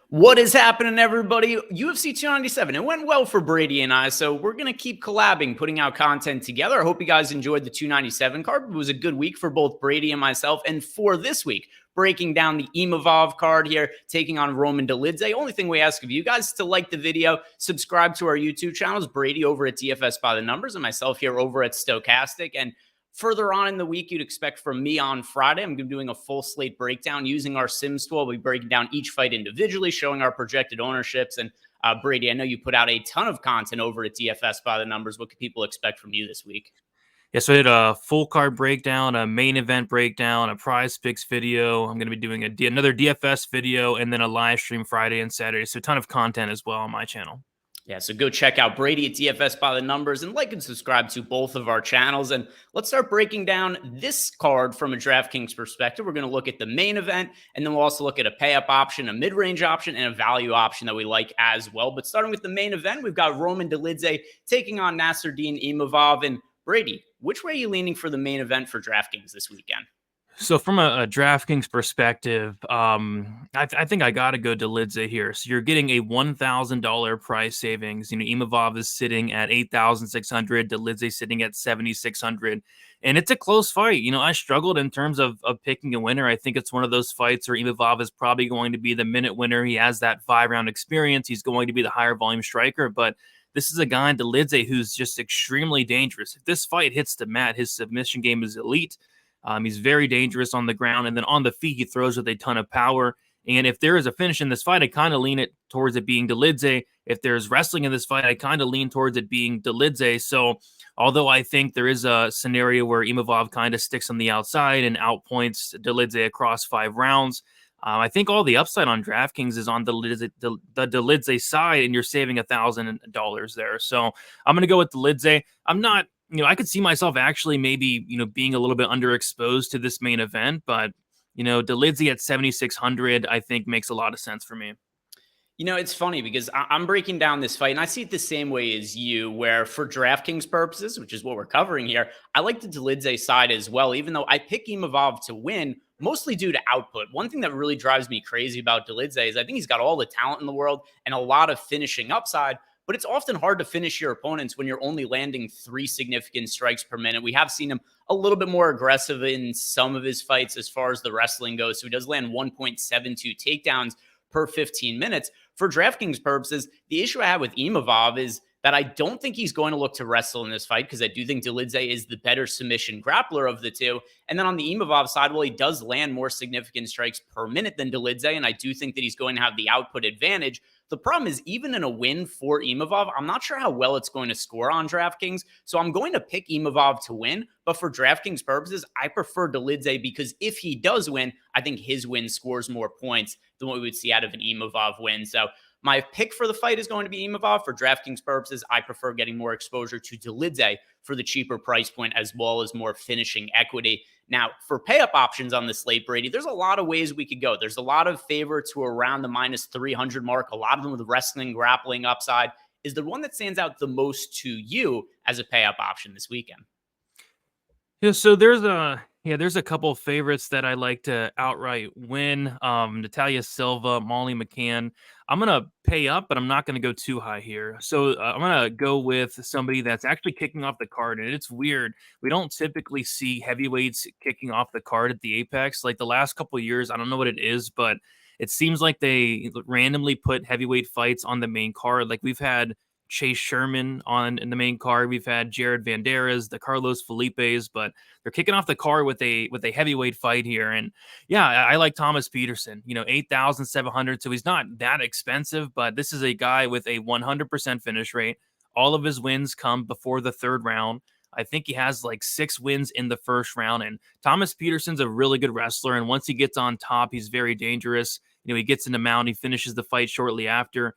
What is happening, everybody? UFC 297. It went well for Brady and I, so we're going to keep collabing, putting out content together. I hope you guys enjoyed the 297 card. It was a good week for both Brady and myself. And for this week, breaking down the Imavov card here, taking on Roman Dolidze. Only thing we ask of you guys is to like the video, subscribe to our YouTube channels, Brady over at DFS By The Numbers, and myself here over at Stochastic. And further on in the week, you'd expect from me on Friday, I'm going to be doing a full slate breakdown using our Sims tool. We'll be breaking down each fight individually, showing our projected ownerships. And Brady, I know you put out a ton of content over at DFS By The Numbers. What can people expect from you this week? Yeah, so I did a full card breakdown, a main event breakdown, a prize picks video. I'm going to be doing another DFS video, and then a live stream Friday and Saturday. So a ton of content as well on my channel. Yeah, so go check out Brady at DFS By The Numbers and like and subscribe to both of our channels. And let's start breaking down this card from a DraftKings perspective. We're going to look at the main event, and then we'll also look at a pay-up option, a mid-range option, and a value option that we like as well. But starting with the main event, we've got Roman Dolidze taking on Nasruddin Imavov. And Brady, which way are you leaning for the main event for DraftKings this weekend? So from a DraftKings perspective, I think I got to go Dolidze here. So you're getting a $1,000 price savings. Imavov is sitting at 8,600, Dolidze sitting at 7,600, and it's a close fight. I struggled in terms of picking a winner. I think it's one of those fights where Imavov is probably going to be the minute winner. He has that 5-round experience. He's going to be the higher volume striker, but this is a guy in Dolidze who's just extremely dangerous. If this fight hits the mat, his submission game is elite. He's very dangerous on the ground, and then on the feet, he throws with a ton of power. And if there is a finish in this fight, I kind of lean it towards it being Dolidze. If there's wrestling in this fight, I kind of lean towards it being Dolidze. So although I think there is a scenario where Imavov kind of sticks on the outside and outpoints Dolidze across 5 rounds, I think all the upside on DraftKings is on the Dolidze side, and you're saving $1,000 there. So I'm going to go with Dolidze. I'm not, I could see myself actually maybe, being a little bit underexposed to this main event, but, Dolidze at 7,600, I think makes a lot of sense for me. It's funny because I'm breaking down this fight, and I see it the same way as you, where for DraftKings purposes, which is what we're covering here, I like the Dolidze side as well, even though I pick Imavov to win, mostly due to output. One thing that really drives me crazy about Dolidze is I think he's got all the talent in the world and a lot of finishing upside, but it's often hard to finish your opponents when you're only landing 3 significant strikes per minute. We have seen him a little bit more aggressive in some of his fights as far as the wrestling goes, so he does land 1.72 takedowns per 15 minutes. For DraftKings purposes, the issue I have with Imavov is that I don't think he's going to look to wrestle in this fight because I do think Dolidze is the better submission grappler of the two. And then on the Imavov side, well, he does land more significant strikes per minute than Dolidze, and I do think that he's going to have the output advantage. The problem is, even in a win for Imavov, I'm not sure how well it's going to score on DraftKings, so I'm going to pick Imavov to win. But for DraftKings purposes, I prefer Dolidze because if he does win, I think his win scores more points than what we would see out of an Imavov win. So my pick for the fight is going to be Imavov. For DraftKings purposes, I prefer getting more exposure to Dolidze for the cheaper price point as well as more finishing equity. Now, for pay-up options on the slate, Brady, there's a lot of ways we could go. There's a lot of favorites who are around the minus 300 mark, a lot of them with wrestling, grappling upside. Is the one that stands out the most to you as a pay-up option this weekend? Yeah, so there's a couple of favorites that I like to outright win. Natalia Silva, Molly McCann. I'm gonna pay up, but I'm not gonna go too high here. So I'm gonna go with somebody that's actually kicking off the card, and it's weird. We don't typically see heavyweights kicking off the card at the Apex. Like the last couple of years, I don't know what it is, but it seems like they randomly put heavyweight fights on the main card. Like we've had Chase Sherman in the main card. We've had Jared Vanderas, the Carlos Felipes, but they're kicking off the card with a heavyweight fight here. And yeah, I like Thomas Peterson, 8,700. So he's not that expensive, but this is a guy with a 100% finish rate. All of his wins come before the 3rd round. I think he has like 6 wins in the 1st round. And Thomas Peterson's a really good wrestler. And once he gets on top, he's very dangerous. He gets in the mount, he finishes the fight shortly after.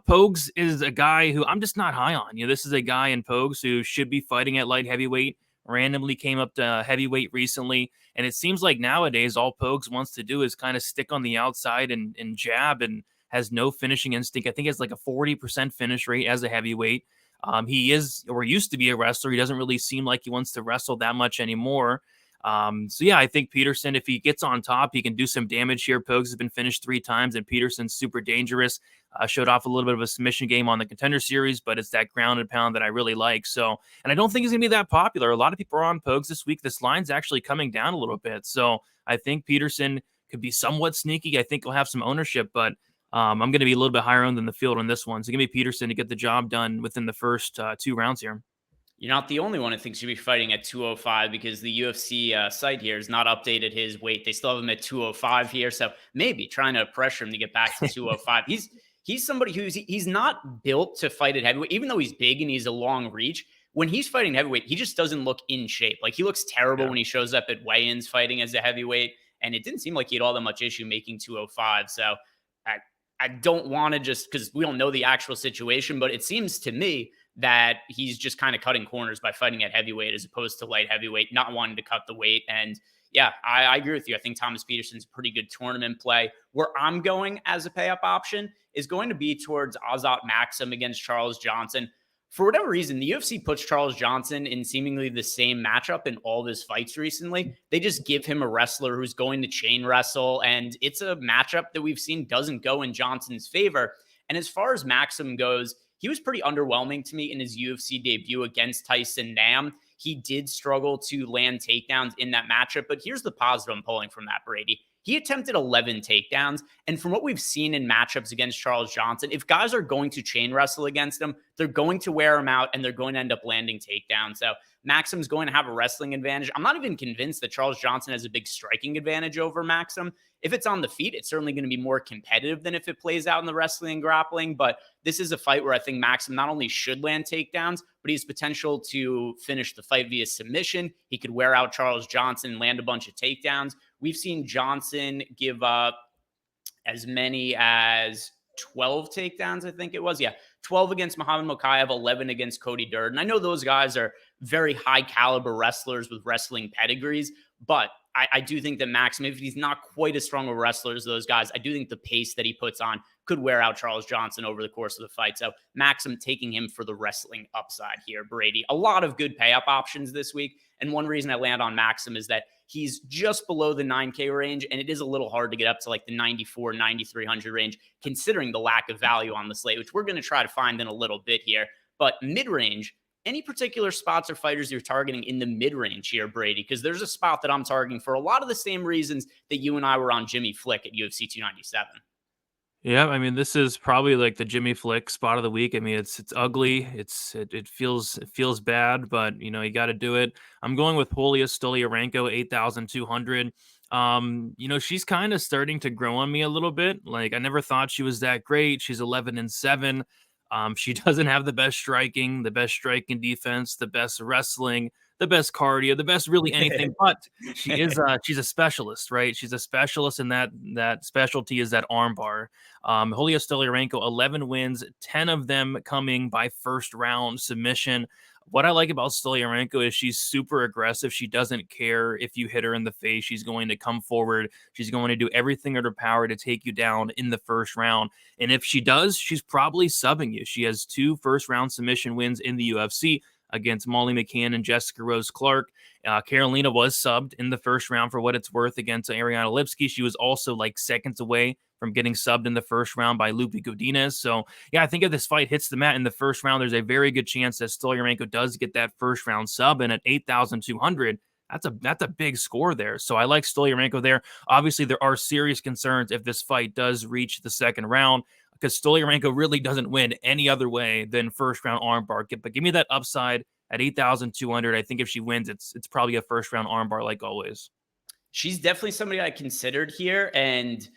Pogues is a guy who I'm just not high on. This is a guy in Pogues who should be fighting at light heavyweight, randomly came up to heavyweight recently. And it seems like nowadays all Pogues wants to do is kind of stick on the outside and jab and has no finishing instinct. I think he has like a 40% finish rate as a heavyweight. He is or used to be a wrestler. He doesn't really seem like he wants to wrestle that much anymore. So yeah, I think Peterson, if he gets on top, he can do some damage here. Pogues has been finished 3 times, and Peterson's super dangerous. Showed off a little bit of a submission game on the Contender Series, but it's that grounded pound that I really like. So, and I don't think he's going to be that popular. A lot of people are on Pogues this week. This line's actually coming down a little bit. So I think Peterson could be somewhat sneaky. I think he'll have some ownership, but I'm going to be a little bit higher owned than the field on this one. So give me Peterson to get the job done within the first 2 rounds here. You're not the only one who thinks he'll be fighting at 205 because the UFC site here has not updated his weight. They still have him at 205 here. So maybe trying to pressure him to get back to 205. He's somebody he's not built to fight at heavyweight, even though he's big and he's a long reach. When he's fighting heavyweight, he just doesn't look in shape. Like he looks terrible when he shows up at weigh-ins fighting as a heavyweight. And it didn't seem like he had all that much issue making 205. So I don't want to just, because we don't know the actual situation, but it seems to me that he's just kind of cutting corners by fighting at heavyweight as opposed to light heavyweight, not wanting to cut the weight. And yeah, I agree with you. I think Thomas Peterson's a pretty good tournament play. Where I'm going as a pay-up option is going to be towards Azat Maxim against Charles Johnson. For whatever reason, the UFC puts Charles Johnson in seemingly the same matchup in all of his fights recently. They just give him a wrestler who's going to chain wrestle, and it's a matchup that we've seen doesn't go in Johnson's favor. And as far as Maxim goes, he was pretty underwhelming to me in his UFC debut against Tyson Nam. He did struggle to land takedowns in that matchup, but here's the positive I'm pulling from that, Brady. He attempted 11 takedowns, and from what we've seen in matchups against Charles Johnson, if guys are going to chain wrestle against him, they're going to wear him out, and they're going to end up landing takedowns. So Maxim's going to have a wrestling advantage. I'm not even convinced that Charles Johnson has a big striking advantage over Maxim. If it's on the feet, it's certainly going to be more competitive than if it plays out in the wrestling and grappling. But this is a fight where I think Maxim not only should land takedowns, but he has potential to finish the fight via submission. He could wear out Charles Johnson and land a bunch of takedowns. We've seen Johnson give up as many as 12 takedowns, I think it was. Yeah, 12 against Muhammad Mokaev, 11 against Cody Durden. I know those guys are very high caliber wrestlers with wrestling pedigrees, but I do think that Maxim, if he's not quite as strong a wrestler as those guys, I do think the pace that he puts on could wear out Charles Johnson over the course of the fight. So Maxim taking him for the wrestling upside here, Brady. A lot of good pay-up options this week. And one reason I land on Maxim is that he's just below the 9K range, and it is a little hard to get up to like the 94, 9,300 range, considering the lack of value on the slate, which we're going to try to find in a little bit here. But mid-range, any particular spots or fighters you're targeting in the mid-range here, Brady? Because there's a spot that I'm targeting for a lot of the same reasons that you and I were on Jimmy Flick at UFC 297. Yeah, I mean, this is probably like the Jimmy Flick spot of the week. I mean, it's ugly. It feels bad, but you know, you got to do it. I'm going with Julia Stoliarenko, 8,200. You know, she's kind of starting to grow on me a little bit. Like I never thought she was that great. She's 11-7. She doesn't have the best striking defense, the best wrestling, the best cardio, the best really anything, but she is she's a specialist, right? She's a specialist, and that specialty is that armbar. Julia Stoliarenko, 11 wins, 10 of them coming by first round submission. What I like about Stoliarenko is she's super aggressive. She doesn't care if you hit her in the face. She's going to come forward. She's going to do everything in her power to take you down in the first round. And if she does, she's probably subbing you. She has 2 first-round submission wins in the UFC against Molly McCann and Jessica Rose Clark. Carolina was subbed in the first round for what it's worth against Ariana Lipski. She was also like seconds away from getting subbed in the first round by Lupe Godinez. So yeah, I think if this fight hits the mat in the first round, there's a very good chance that Stoliarenko does get that first round sub. And at 8,200, that's a big score there. So I like Stoliarenko there. Obviously, there are serious concerns if this fight does reach the second round, because Stoliarenko really doesn't win any other way than first round armbar. But give me that upside at 8,200. I think if she wins, it's probably a first round armbar like always. She's definitely somebody I considered here. And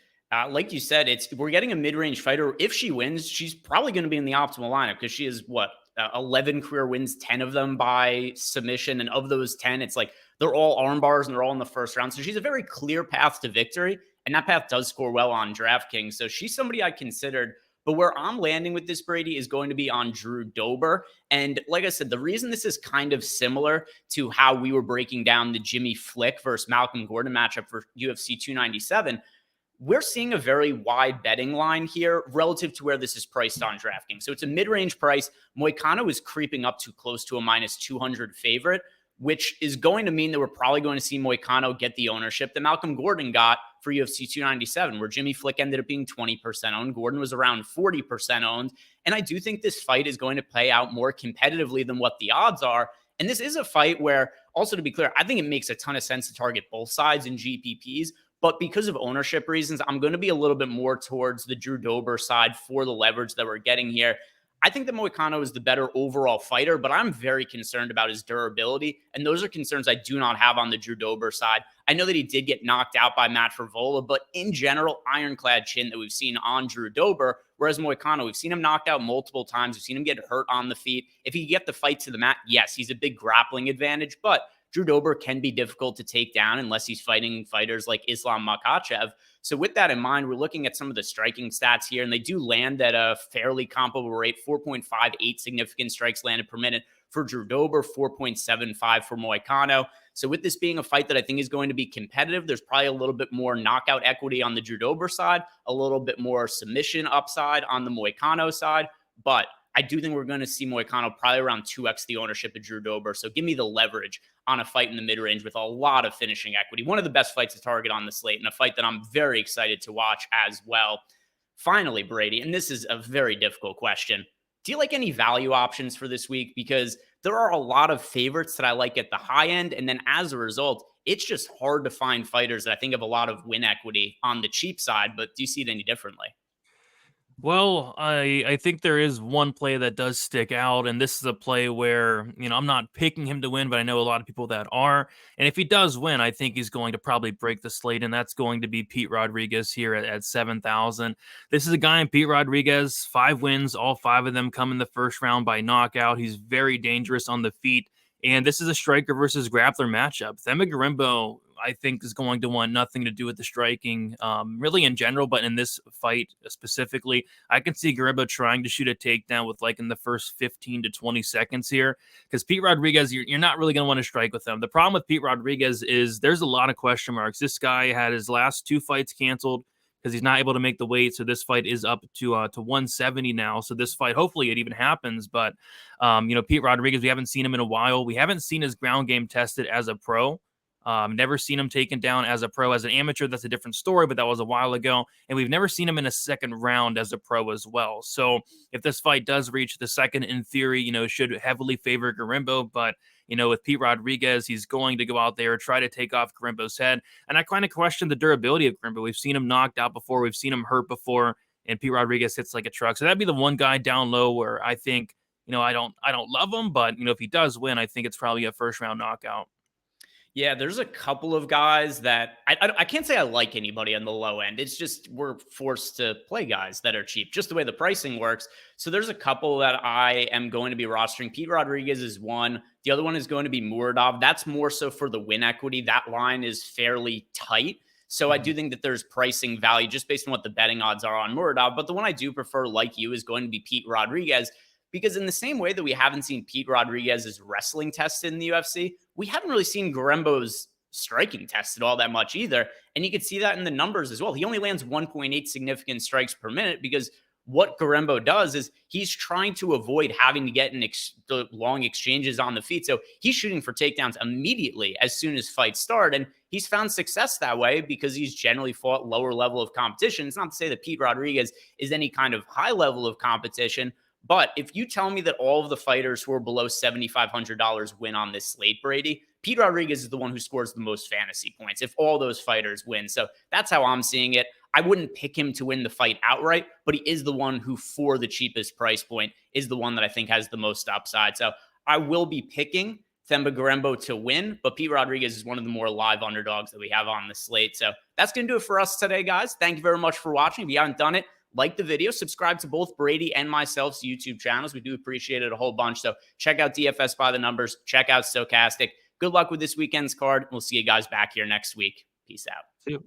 like you said, we're getting a mid-range fighter. If she wins, she's probably going to be in the optimal lineup because she has 11 career wins, 10 of them by submission. And of those 10, it's like they're all arm bars and they're all in the first round. So she's a very clear path to victory. And that path does score well on DraftKings. So she's somebody I considered. But where I'm landing with this, Brady, is going to be on Drew Dober. And like I said, the reason this is kind of similar to how we were breaking down the Jimmy Flick versus Malcolm Gordon matchup for UFC 297, we're seeing a very wide betting line here relative to where this is priced on DraftKings. So it's a mid-range price. Moicano is creeping up to close to a -200 favorite. which is going to mean that we're probably going to see Moicano get the ownership that Malcolm Gordon got for UFC 297, where Jimmy Flick ended up being 20% owned. Gordon was around 40% owned. And I do think this fight is going to play out more competitively than what the odds are. And this is a fight where, also to be clear, I think it makes a ton of sense to target both sides in GPPs. But because of ownership reasons, I'm going to be a little bit more towards the Drew Dober side for the leverage that we're getting here. I think that Moicano is the better overall fighter, but I'm very concerned about his durability. And those are concerns I do not have on the Drew Dober side. I know that he did get knocked out by Matt Frevola, but in general, ironclad chin that we've seen on Drew Dober. Whereas Moicano, we've seen him knocked out multiple times. We've seen him get hurt on the feet. If he can get the fight to the mat, yes, he's a big grappling advantage, but Drew Dober can be difficult to take down unless he's fighting fighters like Islam Makhachev. So with that in mind, we're looking at some of the striking stats here, and they do land at a fairly comparable rate, 4.58 significant strikes landed per minute for Drew Dober, 4.75 for Moicano. So with this being a fight that I think is going to be competitive, there's probably a little bit more knockout equity on the Drew Dober side, a little bit more submission upside on the Moicano side, but I do think we're going to see Moicano probably around 2x the ownership of Drew Dober. So give me the leverage on a fight in the mid-range with a lot of finishing equity. One of the best fights to target on the slate, and a fight that I'm very excited to watch as well. Finally, Brady, and this is a very difficult question. Do you like any value options for this week? Because there are a lot of favorites that I like at the high end. And then as a result, it's just hard to find fighters that I think have a lot of win equity on the cheap side. But do you see it any differently? Well, I think there is one play that does stick out, and this is a play where, I'm not picking him to win, but I know a lot of people that are. And if he does win, I think he's going to probably break the slate, and that's going to be Pete Rodriguez here at 7,000. This is a guy in Pete Rodriguez, 5 wins, all 5 of them come in the first round by knockout. He's very dangerous on the feet. And this is a striker versus grappler matchup. Themba Gorimbo, I think, is going to want nothing to do with the striking, really in general, but in this fight specifically. I can see Gorimbo trying to shoot a takedown with in the first 15 to 20 seconds here, because Pete Rodriguez, you're not really going to want to strike with him. The problem with Pete Rodriguez is there's a lot of question marks. This guy had his last 2 fights canceled because he's not able to make the weight. So this fight is up to 170 now. So this fight, hopefully it even happens. But, Pete Rodriguez, we haven't seen him in a while. We haven't seen his ground game tested as a pro. Never seen him taken down as a pro. As an amateur, that's a different story, but that was a while ago. And we've never seen him in a second round as a pro as well. So if this fight does reach the second, in theory, should heavily favor Gorimbo. But, with Pete Rodriguez, he's going to go out there, try to take off Gorimbo's head. And I kind of question the durability of Gorimbo. We've seen him knocked out before. We've seen him hurt before. And Pete Rodriguez hits like a truck. So that'd be the one guy down low where I think, I don't love him. But, if he does win, I think it's probably a first round knockout. Yeah, there's a couple of guys that I can't say I like anybody on the low end. It's just we're forced to play guys that are cheap, just the way the pricing works. So there's a couple that I am going to be rostering. Pete Rodriguez is one. The other one is going to be Muradov. That's more so for the win equity. That line is fairly tight. So I do think that there's pricing value just based on what the betting odds are on Muradov. But the one I do prefer, like you, is going to be Pete Rodriguez. Because in the same way that we haven't seen Pete Rodriguez's wrestling tested in the UFC, we haven't really seen Gorimbo's striking tested all that much either. And you can see that in the numbers as well. He only lands 1.8 significant strikes per minute because what Gorimbo does is he's trying to avoid having to get in the long exchanges on the feet. So he's shooting for takedowns immediately as soon as fights start. And he's found success that way because he's generally fought lower level of competition. It's not to say that Pete Rodriguez is any kind of high level of competition. But if you tell me that all of the fighters who are below $7,500 win on this slate, Brady, Pete Rodriguez is the one who scores the most fantasy points if all those fighters win. So that's how I'm seeing it. I wouldn't pick him to win the fight outright, but he is the one who, for the cheapest price point, is the one that I think has the most upside. So I will be picking Themba Gorimbo to win, but Pete Rodriguez is one of the more live underdogs that we have on the slate. So that's going to do it for us today, guys. Thank you very much for watching. If you haven't done it, like the video, subscribe to both Brady and myself's YouTube channels. We do appreciate it a whole bunch. So check out DFS by the numbers. Check out Stochastic. Good luck with this weekend's card. We'll see you guys back here next week. Peace out. See you.